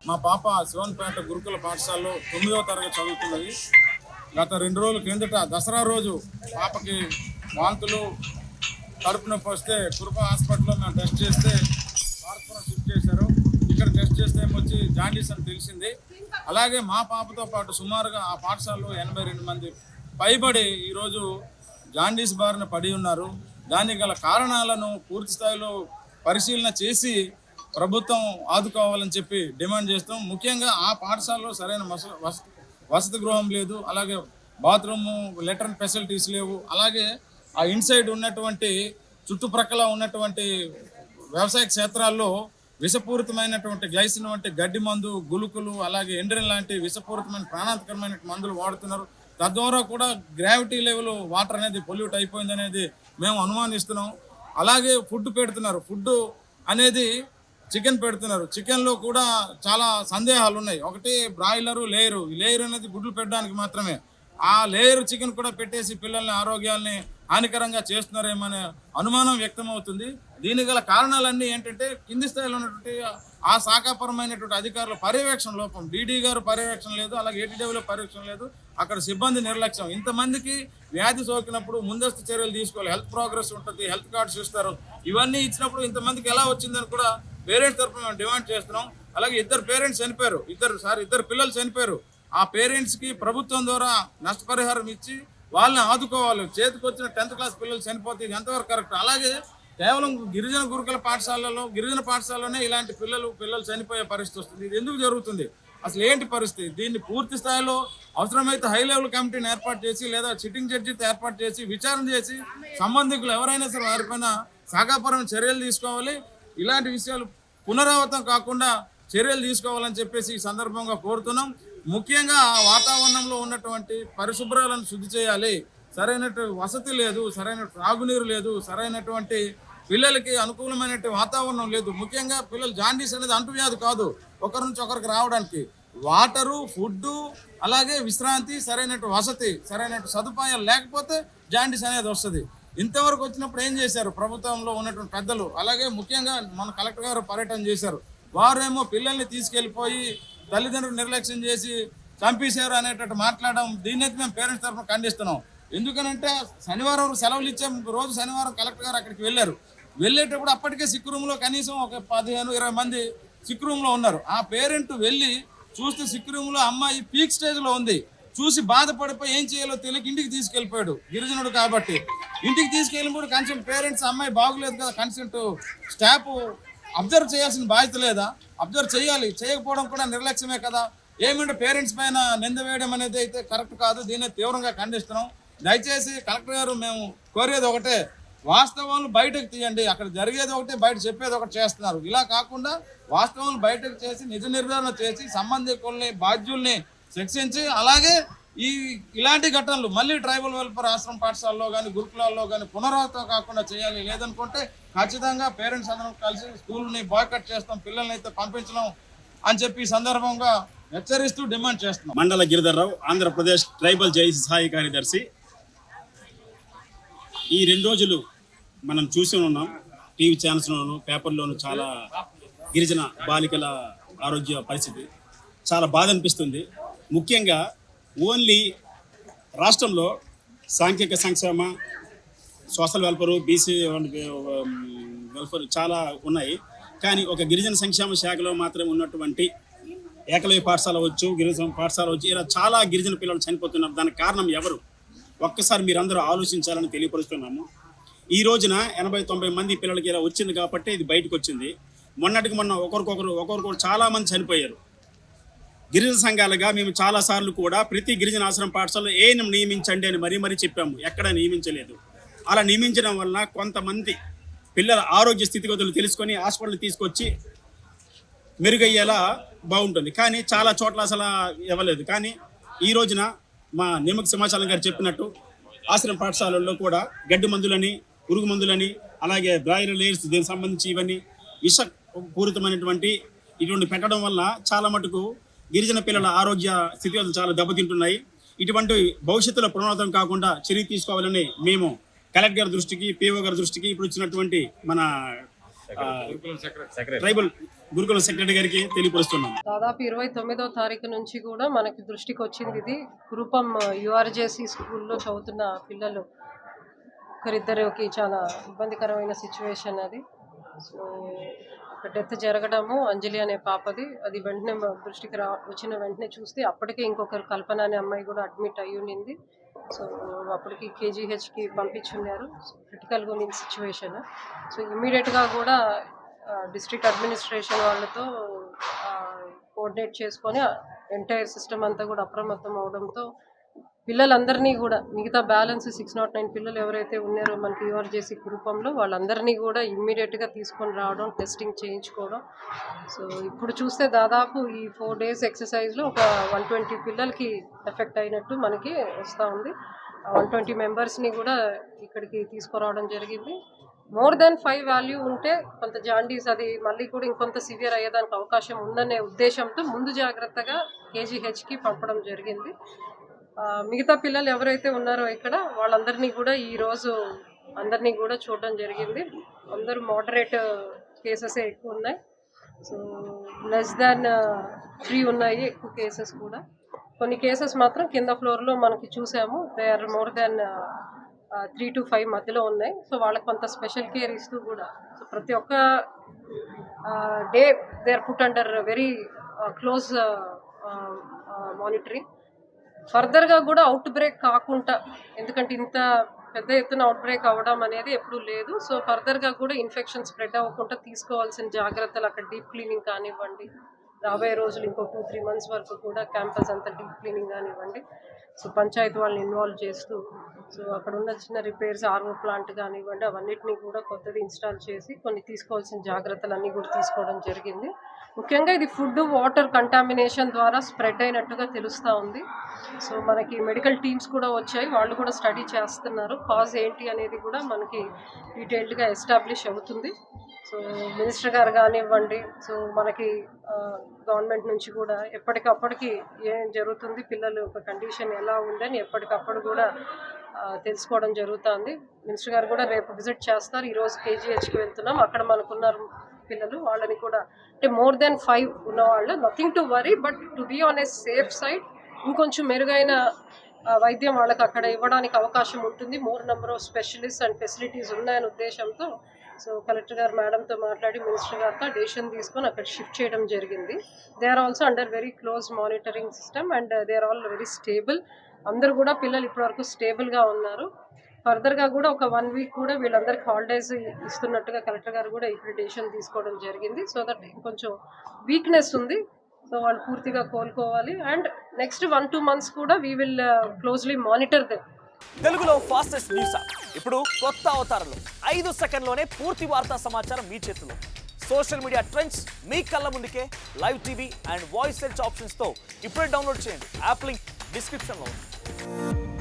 మా పాప శివన్పేట గురుకుల పాఠశాలలో 9వ తరగతి చదువుతున్నది. గత 2 రోజుల కిందట దసరా రోజు పాపకి వాంతులు, కడుపు నొప్పి వస్తే కురుప హాస్పిటల్లో మేము టెస్ట్ చేస్తే భారతపురం షిఫ్ట్ చేశారు. ఇక్కడ టెస్ట్ చేస్తే ఏమొచ్చి జాండీస్ అని తెలిసింది. అలాగే మా పాపతో పాటు సుమారుగా ఆ పాఠశాలలో 82 మంది పైబడి ఈరోజు జాండీస్ బారిన పడి ఉన్నారు. దానికి గల కారణాలను పూర్తి స్థాయిలో పరిశీలన చేసి ప్రభుత్వం ఆదుకోవాలని చెప్పి డిమాండ్ చేస్తాం. ముఖ్యంగా ఆ పాఠశాలలో సరైన వసతి గృహం లేదు, అలాగే బాత్రూము లెటర్న్ ఫెసిలిటీస్ లేవు. అలాగే ఆ ఇన్సైడ్ ఉన్నటువంటి చుట్టుప్రక్కల ఉన్నటువంటి వ్యవసాయ క్షేత్రాల్లో విషపూరితమైనటువంటి గ్లైసిన్ వంటి గడ్డి మందు, గుళుకులు, అలాగే ఎండ్రిన్ లాంటి విషపూరితమైన ప్రాణాంతకరమైన మందులు వాడుతున్నారు. తద్వారా కూడా గ్రావిటీ లెవెల్ వాటర్ అనేది పొల్యూట్ అయిపోయింది అనేది మేము అనుమానిస్తున్నాం. అలాగే ఫుడ్ పెడుతున్నారు, ఫుడ్ అనేది చికెన్ పెడుతున్నారు. చికెన్లో కూడా చాలా సందేహాలు ఉన్నాయి. ఒకటి బ్రాయిలరు, లేయరు అనేది గుడ్లు పెట్టడానికి మాత్రమే. ఆ లేయర్ చికెన్ కూడా పెట్టేసి పిల్లల్ని ఆరోగ్యాల్ని హానికరంగా చేస్తున్నారేమనే అనుమానం వ్యక్తం అవుతుంది. దీనికి గల కారణాలన్నీ ఏంటంటే కింది స్థాయిలో ఉన్నటువంటి ఆ శాఖాపరమైనటువంటి అధికారుల పర్యవేక్షణ లోపం. డీడీ గారు పర్యవేక్షణ లేదు, అలాగే ఏటీడబ్ల్యూ పర్యవేక్షణ లేదు, అక్కడ సిబ్బంది నిర్లక్ష్యం. ఇంతమందికి వ్యాధి సోకినప్పుడు ముందస్తు చర్యలు తీసుకోవాలి. హెల్త్ ప్రోగ్రెస్ ఉంటుంది, హెల్త్ కార్డ్స్ ఇస్తారు. ఇవన్నీ ఇచ్చినప్పుడు ఇంతమందికి ఎలా వచ్చిందని కూడా పేరెంట్స్ తరఫున మేము డిమాండ్ చేస్తున్నాం. అలాగే ఇద్దరు పేరెంట్స్ చనిపోయారు, ఇద్దరు పిల్లలు చనిపోయారు. ఆ పేరెంట్స్కి ప్రభుత్వం ద్వారా నష్టపరిహారం ఇచ్చి వాళ్ళని ఆదుకోవాలి. చేతికి వచ్చిన 10th క్లాస్ పిల్లలు చనిపోతే ఇది ఎంతవరకు కరెక్ట్? అలాగే కేవలం గిరిజన గురుకుల గిరిజన పాఠశాలలోనే ఇలాంటి పిల్లలు చనిపోయే పరిస్థితి వస్తుంది. ఇది ఎందుకు జరుగుతుంది? అసలు ఏంటి పరిస్థితి? దీన్ని పూర్తి స్థాయిలో అవసరమైతే హై లెవెల్ కమిటీని ఏర్పాటు చేసి లేదా సిట్టింగ్ జడ్జితో ఏర్పాటు చేసి విచారణ చేసి సంబంధికులు ఎవరైనా సరే వారిపైన శాఖాపరమైన చర్యలు తీసుకోవాలి. ఇలాంటి విషయాలు పునరావృతం కాకుండా చర్యలు తీసుకోవాలని చెప్పేసి ఈ సందర్భంగా కోరుతున్నాం. ముఖ్యంగా ఆ వాతావరణంలో ఉన్నటువంటి పరిశుభ్రాలను శుద్ధి చేయాలి. సరైనటువంటి వసతి లేదు, సరైన త్రాగునీరు లేదు, సరైనటువంటి పిల్లలకి అనుకూలమైనటువంటి వాతావరణం లేదు. ముఖ్యంగా పిల్లలు జాండీస్ అనేది అంటువ్యాధి కాదు, ఒకరి నుంచి ఒకరికి రావడానికి. వాటరు, ఫుడ్డు, అలాగే విశ్రాంతి, సరైనటువంటి వసతి, సరైనటువంటి సదుపాయాలు లేకపోతే జాండీస్ అనేది వస్తుంది. ఇంతవరకు వచ్చినప్పుడు ఏం చేశారు ప్రభుత్వంలో ఉన్నటువంటి పెద్దలు? అలాగే ముఖ్యంగా మన కలెక్టర్ గారు పర్యటన చేశారు. వారేమో పిల్లల్ని తీసుకెళ్ళిపోయి తల్లిదండ్రులు నిర్లక్ష్యం చేసి చంపేశారు అనేటట్టు మాట్లాడడం, దీన్నైతే మేము పేరెంట్స్ తరఫున ఖండిస్తున్నాం. ఎందుకనంటే శనివారం సెలవులు ఇచ్చే రోజు శనివారం కలెక్టర్ గారు అక్కడికి వెళ్ళేటప్పుడు అప్పటికే సిక్ రూమ్లో కనీసం ఒక 15-20 మంది సిక్ రూమ్లో ఉన్నారు. ఆ పేరెంట్ వెళ్ళి చూస్తే సిక్ రూమ్లో అమ్మాయి పీక్ స్టేజ్లో ఉంది. చూసి బాధపడిపోయి ఏం చేయాలో తెలియక ఇంటికి తీసుకెళ్ళిపోయాడు. గిరిజనుడు కాబట్టి ఇంటికి తీసుకెళ్ళినప్పుడు కన్సెంట్ పేరెంట్స్ అమ్మాయి బాగులేదు కదా, కన్సెంట్ స్టాఫ్ అబ్జర్వ్ చేయాల్సిన బాధ్యత లేదా? అబ్జర్వ్ చేయాలి, చేయకపోవడం కూడా నిర్లక్ష్యమే కదా. ఏమంటే పేరెంట్స్ పైన నింద వేయడం అనేది అయితే కరెక్ట్ కాదు. దీన్ని తీవ్రంగా ఖండిస్తున్నాం. దయచేసి కలెక్టర్ గారు మేము కోరేది ఒకటే, వాస్తవాలను బయటకు తీయండి. అక్కడ జరిగేది ఒకటి, బయట చెప్పేది ఒకటి చేస్తున్నారు. ఇలా కాకుండా వాస్తవాలను బయటకు చేసి నిజ నిర్ధారణ చేసి సంబంధికుల్ని బాధ్యుల్ని శిక్షించి, అలాగే ఇలాంటి ఘటనలు మళ్ళీ ట్రైబల్ వెల్ఫేర్ ఆశ్రమ పాఠశాలలో కానీ గురుకులాల్లో కానీ పునరావృతం కాకుండా చేయాలి. లేదనుకుంటే ఖచ్చితంగా పేరెంట్స్ అందరం కలిసి స్కూల్ని బాయ్కట్ చేస్తాం, పిల్లల్ని అయితే పంపించడం అని చెప్పి సందర్భంగా హెచ్చరిస్తూ డిమాండ్ చేస్తున్నాం. మండల గిరిధర్రావు, ఆంధ్రప్రదేశ్ ట్రైబల్ జేఏసీ సహాయ కార్యదర్శి. ఈ 2 రోజులు మనం చూసి ఉన్నాం, టీవీ ఛానల్స్లోను పేపర్లోను చాలా గిరిజన బాలికల ఆరోగ్య పరిస్థితి చాలా బాధ అనిపిస్తుంది. ముఖ్యంగా ఓన్లీ రాష్ట్రంలో సాంఘిక సంక్షేమ, సోషల్ వెల్ఫేర్, బీసీ వెల్ఫేర్ చాలా ఉన్నాయి. కానీ ఒక గిరిజన సంక్షేమ శాఖలో మాత్రమే ఉన్నటువంటి ఏకలవ్య పాఠశాల వచ్చు, గిరిజన పాఠశాల వచ్చు, ఇలా చాలా గిరిజన పిల్లలు చనిపోతున్నారు. దానికి కారణం ఎవరు? ఒక్కసారి మీరందరూ ఆలోచించాలని తెలియపరుస్తున్నాము. ఈ రోజున 80-90 మంది పిల్లలకి ఇలా వచ్చింది కాబట్టి ఇది బయటకు వచ్చింది. మొన్న ఒకరికొకరు చాలా మంది చనిపోయారు. గిరిజన సంఘాలుగా మేము చాలాసార్లు కూడా ప్రతి గిరిజన ఆశ్రమ పాఠశాలలో ఏఎన్ఎం నియమించండి అని మరీ చెప్పాము, ఎక్కడ నియమించలేదు. అలా నియమించడం వలన కొంతమంది పిల్లల ఆరోగ్య స్థితిగతులు తెలుసుకొని హాస్పిటల్ తీసుకొచ్చి మెరుగయ్యేలా బాగుంటుంది. కానీ చాలా చోట్ల అసలు ఇవ్వలేదు. కానీ ఈ రోజున మా నిమ్మక సింహాచలం గారు చెప్పినట్టు ఆశ్రమ పాఠశాలల్లో కూడా గడ్డి మందులని, పురుగు మందులని, అలాగే బ్రాయిలర్ లేయర్స్, దీనికి సంబంధించి ఇవన్నీ విషపూరితమైనటువంటి ఇటువంటి పెట్టడం వల్ల చాలా మటుకు గిరిజన పిల్లల ఆరోగ్య స్థితిగతులు చాలా దెబ్బతింటున్నాయి. ఇటువంటి భవిష్యత్తులో పునరావృతం కాకుండా చర్య తీసుకోవాలని మేము కలెక్టర్ గారి దృష్టికి, పిఓ గారి దృష్టికి, ఇప్పుడు వచ్చినటువంటి మన ట్రైబల్ గురుకుల సెక్రటరీ గారికి తెలియపరుస్తున్నాం. దాదాపు 29వ తారీఖు నుంచి కూడా మనకి దృష్టికి వచ్చింది ఇది. కురుపం యుఆర్జేసి స్కూల్లో చదువుతున్న పిల్లలు ఒకరిద్దరికి చాలా ఇబ్బందికరమైన సిచ్యువేషన్ అది. సో ఒక డెత్ జరగడము, అంజలి అనే పాపది, అది వెంటనే మా దృష్టికి వచ్చిన వెంటనే చూస్తే అప్పటికే ఇంకొకరు కల్పన అనే అమ్మాయి కూడా అడ్మిట్ అయ్యి ఉండింది. సో అప్పటికి కేజీహెచ్కి పంపించున్నారు. క్రిటికల్గా ఉన్న సిచ్యువేషన్. సో ఇమ్మీడియట్గా కూడా డిస్ట్రిక్ట్ అడ్మినిస్ట్రేషన్ వాళ్ళతో కోఆర్డినేట్ చేసుకొని ఎంటైర్ సిస్టమ్ అంతా కూడా అప్రమత్తం అవడంతో పిల్లలందరినీ కూడా, మిగతా బ్యాలెన్స్ 609 పిల్లలు ఎవరైతే ఉన్నారో మనకి యూఆర్జేసీ కుటుంబంలో, వాళ్ళందరినీ కూడా ఇమ్మీడియట్గా తీసుకొని రావడం, టెస్టింగ్ చేయించుకోవడం. సో ఇప్పుడు చూస్తే దాదాపు ఈ 4 days ఎక్సర్సైజ్లో ఒక 120 పిల్లలకి ఎఫెక్ట్ అయినట్టు మనకి వస్తూ ఉంది. 120 మెంబర్స్ని కూడా ఇక్కడికి తీసుకురావడం జరిగింది. మోర్ దెన్ 5 వాల్యూ ఉంటే కొంత జాండీస్ అది మళ్ళీ కూడా ఇంకొంత సివియర్ అయ్యేదానికి అవకాశం ఉందనే ఉద్దేశంతో ముందు జాగ్రత్తగా కేజీహెచ్కి పంపడం జరిగింది. మిగతా పిల్లలు ఎవరైతే ఉన్నారో ఇక్కడ వాళ్ళందరినీ కూడా ఈరోజు అందరినీ కూడా చూడడం జరిగింది. అందరూ మోడరేట్ కేసెస్ ఎక్కువ ఉన్నాయి. సో లెస్ దాన్ 3 ఉన్నాయి ఎక్కువ కేసెస్ కూడా. కొన్ని కేసెస్ మాత్రం కింద ఫ్లోర్లో మనకి చూసాము, they are more than 3 to 5 మధ్యలో ఉన్నాయి. సో వాళ్ళకి కొంత స్పెషల్ కేర్ ఇస్తూ కూడా, సో ప్రతి ఒక్క day they are put under very close monitoring. ఫర్దర్గా కూడా అవుట్ బ్రేక్ కాకుండా, ఎందుకంటే ఇంత పెద్ద ఎత్తున అవుట్ బ్రేక్ అవ్వడం అనేది ఎప్పుడూ లేదు. సో ఫర్దర్గా కూడా ఇన్ఫెక్షన్ స్ప్రెడ్ అవ్వకుండా తీసుకోవాల్సిన జాగ్రత్తలు, అక్కడ డీప్ క్లీనింగ్ కానివ్వండి, రాబోయే రోజులు ఇంకో 2-3 months వరకు కూడా క్యాంపస్ అంతా డీప్ క్లీనింగ్ కానివ్వండి, సో పంచాయతీ వాళ్ళని ఇన్వాల్వ్ చేస్తూ, సో అక్కడ ఉన్న చిన్న రిపేర్స్, ఆర్ఓ ప్లాంట్ కానివ్వండి, అవన్నిటినీ కూడా కొత్తది ఇన్స్టాల్ చేసి కొన్ని తీసుకోవాల్సిన జాగ్రత్తలు అన్నీ కూడా తీసుకోవడం జరిగింది. ముఖ్యంగా ఇది ఫుడ్, వాటర్ కంటామినేషన్ ద్వారా స్ప్రెడ్ అయినట్టుగా తెలుస్తూ ఉంది. సో మనకి మెడికల్ టీమ్స్ కూడా వచ్చాయి, వాళ్ళు కూడా స్టడీ చేస్తున్నారు. కాజ్ ఏంటి అనేది కూడా మనకి డీటెయిల్డ్గా ఎస్టాబ్లిష్ అవుతుంది. సో మినిస్టర్ గారు కానివ్వండి, సో మనకి గవర్నమెంట్ నుంచి కూడా ఎప్పటికప్పటికి ఏం జరుగుతుంది, పిల్లలు ఒక కండిషన్ ఎలా ఉందని ఎప్పటికప్పుడు కూడా తెలుసుకోవడం జరుగుతుంది. మినిస్టర్ గారు కూడా రేపు విజిట్ చేస్తారు. ఈరోజు కేజీహెచ్కి వెళ్తున్నాం, అక్కడ మనకున్నారు పిల్లలు, వాళ్ళని కూడా అంటే మోర్ దెన్ 5 ఉన్నవాళ్ళు, nothing to worry, but to be on a safe side ఇంకొంచెం మెరుగైన వైద్యం వాళ్ళకి అక్కడ ఇవ్వడానికి అవకాశం ఉంటుంది. More number of specialist and facilities ఉన్నాయనే ఉద్దేశంతో సో కలెక్టర్ గారు మేడంతో మాట్లాడి మినిస్టర్ గారితో డెసిషన్ తీసుకొని అక్కడ షిఫ్ట్ చేయడం జరిగింది. They are also under very close monitoring system and they are all very stable. అందరూ కూడా పిల్లలు ఇప్పటివరకు స్టేబుల్గా ఉన్నారు. ఫర్దర్గా కూడా ఒక 1 week కూడా వీళ్ళందరికీ హాలిడేస్ ఇస్తున్నట్టుగా కలెక్టర్ గారు కూడా ఇప్పుడు డెసిషన్ తీసుకోవడం జరిగింది. సో దట్ ఇంకొంచెం వీక్నెస్ ఉంది, సో వాళ్ళు పూర్తిగా కోలుకోవాలి. అండ్ నెక్స్ట్ 1-2 months కూడా we will closely monitor them. తెలుగులో ఫాస్టెస్ట్ న్యూస్ ఇప్పుడు కొత్త అవతారంలో 5 సెకండ్లోనే పూర్తి వార్తా సమాచారం మీ చేతిలో. సోషల్ మీడియా ట్రెండ్స్ మీ కళ్ళ ముందుకే live TV and voice search ఆప్షన్స్తో ఇప్పుడే డౌన్లోడ్ చేయండి. యాప్ లింక్ డిస్క్రిప్షన్లో ఉంది.